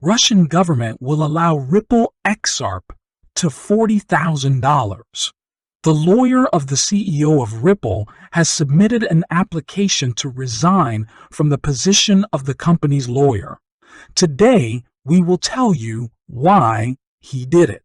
Russian government will allow Ripple XRP to $40,000. The lawyer of the CEO of Ripple has submitted an application to resign from the position of the company's lawyer. Today, we will tell you why he did it.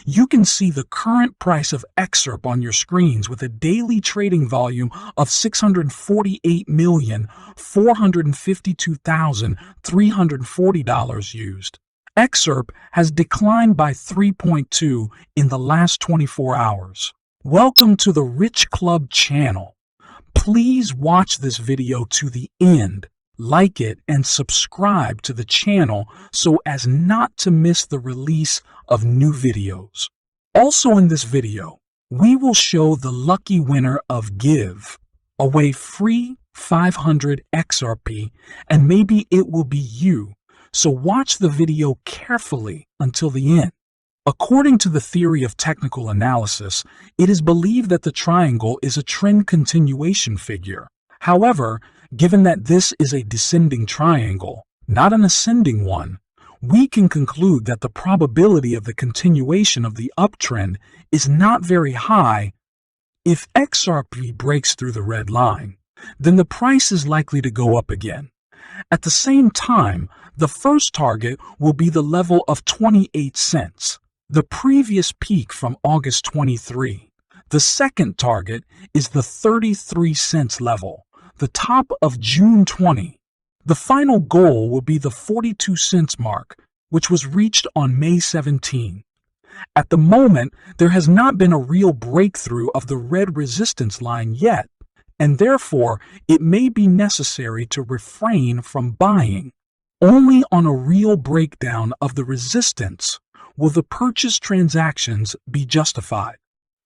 You can see the current price of XRP on your screens with a daily trading volume of $648,452,340 used. XRP has declined by 3.2 in the last 24 hours. Welcome to the Rich Club channel. Please watch this video to the end, like it, and subscribe to the channel so as not to miss the release of new videos. Also in this video, we will show the lucky winner of Give away free 500 XRP, and maybe it will be you, so watch the video carefully until the end. According to the theory of technical analysis, it is believed that the triangle is a trend continuation figure. However, given that this is a descending triangle, not an ascending one, we can conclude that the probability of the continuation of the uptrend is not very high. If XRP breaks through the red line, then the price is likely to go up again. At the same time, the first target will be the level of 28 cents, the previous peak from August 23. The second target is the 33 cents level, the top of June 20. The final goal will be the 42 cents mark, which was reached on May 17. At the moment, there has not been a real breakthrough of the red resistance line yet, and therefore it may be necessary to refrain from buying. Only on a real breakdown of the resistance will the purchase transactions be justified.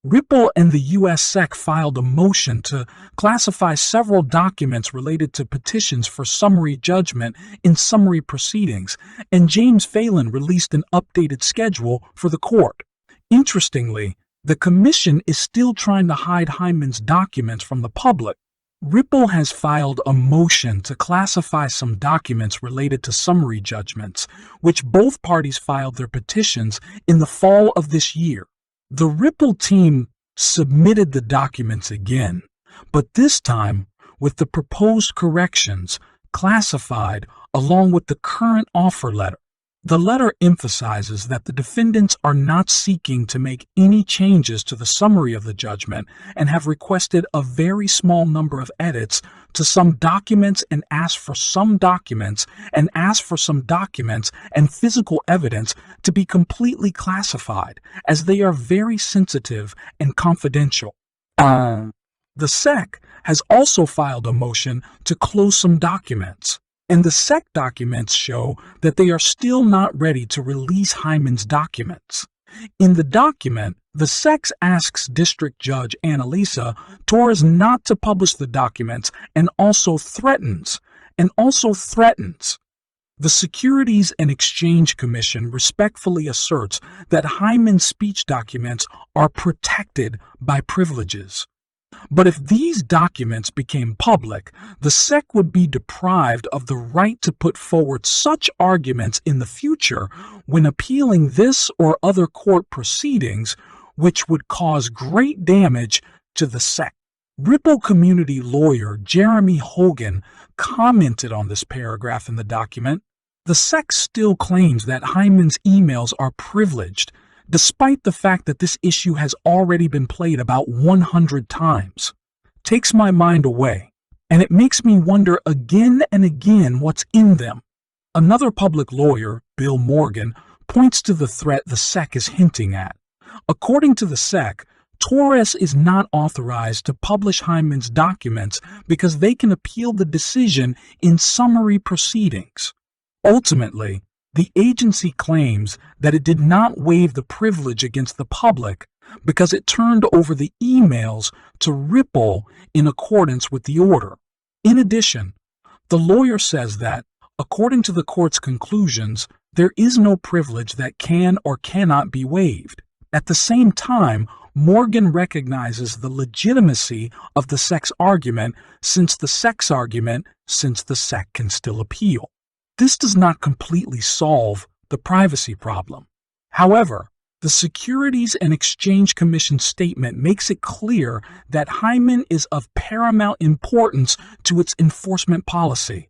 Ripple and the U.S. SEC filed a motion to classify several documents related to petitions for summary judgment in summary proceedings, and James Phelan released an updated schedule for the court. Interestingly, the commission is still trying to hide Hyman's documents from the public. Ripple has filed a motion to classify some documents related to summary judgments, which both parties filed their petitions in the fall of this year. The Ripple team submitted the documents again, but this time with the proposed corrections classified along with the current offer letter. The letter emphasizes that the defendants are not seeking to make any changes to the summary of the judgment and have requested a very small number of edits to some documents and asked for some documents and physical evidence to be completely classified, as they are very sensitive and confidential. The SEC has also filed a motion to close some documents, and the SEC documents show that they are still not ready to release Hyman's documents. In the document, the SEC asks District Judge Annalisa Torres not to publish the documents and also threatens. The Securities and Exchange Commission respectfully asserts that Hyman's speech documents are protected by privileges. But if these documents became public, the SEC would be deprived of the right to put forward such arguments in the future when appealing this or other court proceedings, which would cause great damage to the SEC. Ripple community lawyer Jeremy Hogan commented on this paragraph in the document. The SEC still claims that Hyman's emails are privileged, despite the fact that this issue has already been played about 100 times. Takes my mind away, and it makes me wonder again and again what's in them. Another public lawyer, Bill Morgan, points to the threat the SEC is hinting at. According to the SEC, Torres is not authorized to publish Hyman's documents because they can appeal the decision in summary proceedings. Ultimately, the agency claims that it did not waive the privilege against the public because it turned over the emails to Ripple in accordance with the order. In addition, the lawyer says that, according to the court's conclusions, there is no privilege that can or cannot be waived. At the same time, Morgan recognizes the legitimacy of the SEC's argument since the SEC can still appeal. This does not completely solve the privacy problem. However, the Securities and Exchange Commission statement makes it clear that Hyman is of paramount importance to its enforcement policy.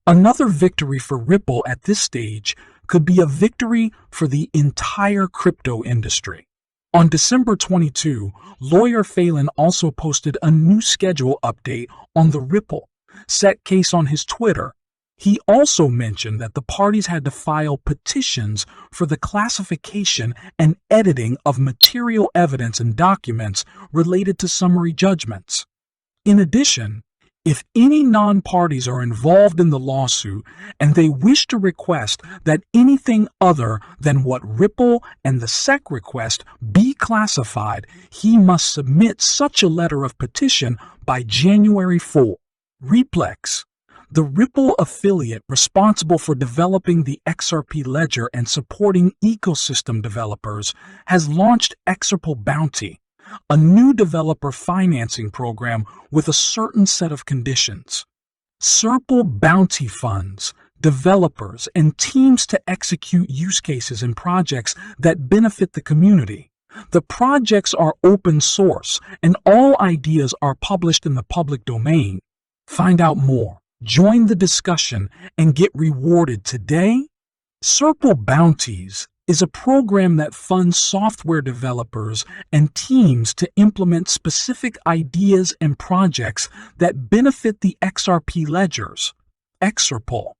Another victory for Ripple at this stage could be a victory for the entire crypto industry. On December 22, lawyer Phelan also posted a new schedule update on the Ripple set case on his Twitter. He also mentioned that the parties had to file petitions for the classification and editing of material evidence and documents related to summary judgments. In addition, if any non-parties are involved in the lawsuit and they wish to request that anything other than what Ripple and the SEC request be classified, he must submit such a letter of petition by January 4. Replex, the Ripple affiliate responsible for developing the XRP ledger and supporting ecosystem developers, has launched XRP Bounty, a new developer financing program with a certain set of conditions. XRP Bounty funds developers and teams to execute use cases and projects that benefit the community. The projects are open source and all ideas are published in the public domain. Find out more, join the discussion, and get rewarded today. XRP Bounties is a program that funds software developers and teams to implement specific ideas and projects that benefit the XRP ledgers, XRP,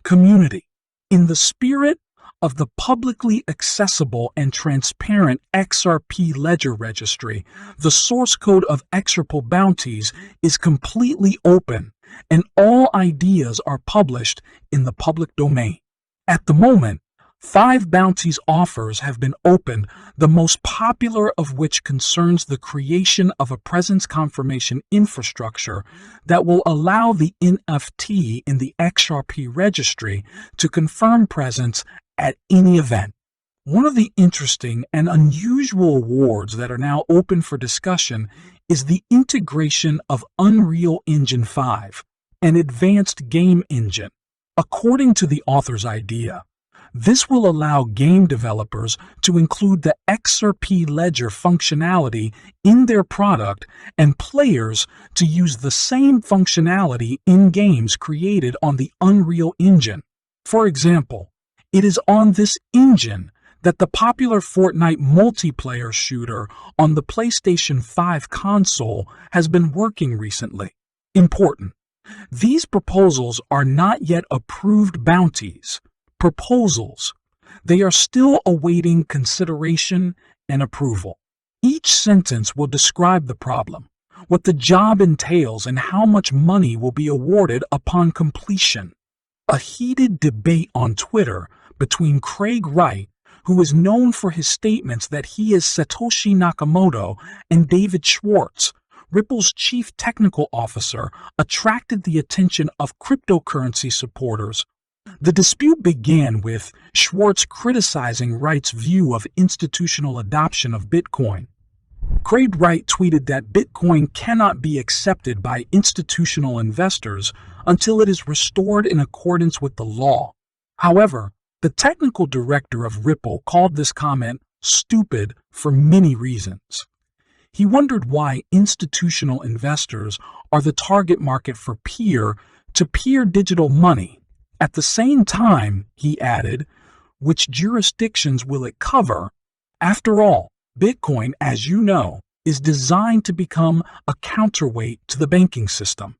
community. In the spirit of the publicly accessible and transparent XRP ledger registry, the source code of XRP Bounties is completely open, and all ideas are published in the public domain. At the moment, 5 bounties offers have been opened, the most popular of which concerns the creation of a presence confirmation infrastructure that will allow the NFT in the XRP registry to confirm presence at any event. One of the interesting and unusual awards that are now open for discussion is the integration of Unreal Engine 5, an advanced game engine. According to the author's idea, this will allow game developers to include the XRP ledger functionality in their product and players to use the same functionality in games created on the Unreal Engine. For example, it is on this engine that the popular Fortnite multiplayer shooter on the PlayStation 5 console has been working recently. Important. These proposals are not yet approved bounties. Proposals. They are still awaiting consideration and approval. Each sentence will describe the problem, what the job entails, and how much money will be awarded upon completion. A heated debate on Twitter between Craig Wright, who is known for his statements that he is Satoshi Nakamoto, and David Schwartz, Ripple's chief technical officer, attracted the attention of cryptocurrency supporters. The dispute began with Schwartz criticizing Wright's view of institutional adoption of Bitcoin. Craig Wright tweeted that Bitcoin cannot be accepted by institutional investors until it is restored in accordance with the law. However, the technical director of Ripple called this comment stupid for many reasons. He wondered why institutional investors are the target market for peer-to-peer digital money. At the same time, he added, which jurisdictions will it cover? After all, Bitcoin, as you know, is designed to become a counterweight to the banking system.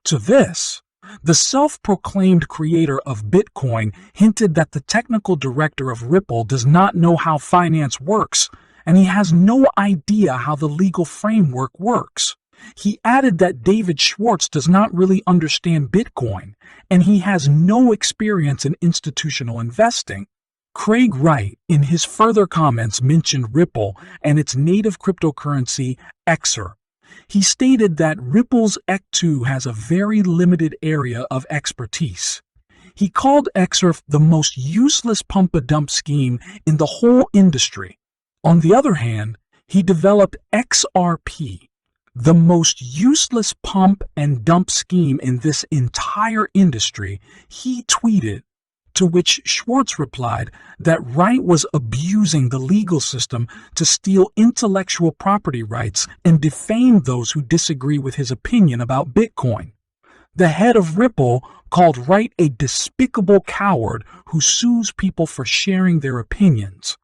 To this, the self-proclaimed creator of Bitcoin hinted that the technical director of Ripple does not know how finance works, and he has no idea how the legal framework works. He added that David Schwartz does not really understand Bitcoin, and he has no experience in institutional investing. Craig Wright, in his further comments, mentioned Ripple and its native cryptocurrency, XRP. He stated that Ripple's XRP has a very limited area of expertise. He called XRP the most useless pump-a-dump scheme in the whole industry. On the other hand, he developed XRP, The most useless pump and dump scheme in this entire industry, he tweeted, to which Schwartz replied that Wright was abusing the legal system to steal intellectual property rights and defame those who disagree with his opinion about Bitcoin. The head of Ripple called Wright a despicable coward who sues people for sharing their opinions.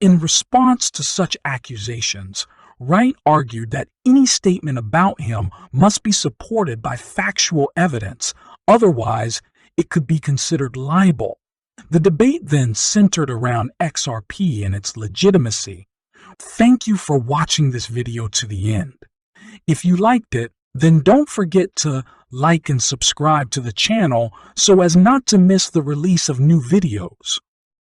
In response to such accusations, Wright argued that any statement about him must be supported by factual evidence, otherwise it could be considered libel. The debate then centered around XRP and its legitimacy. Thank you for watching this video to the end. If you liked it, then don't forget to like and subscribe to the channel so as not to miss the release of new videos.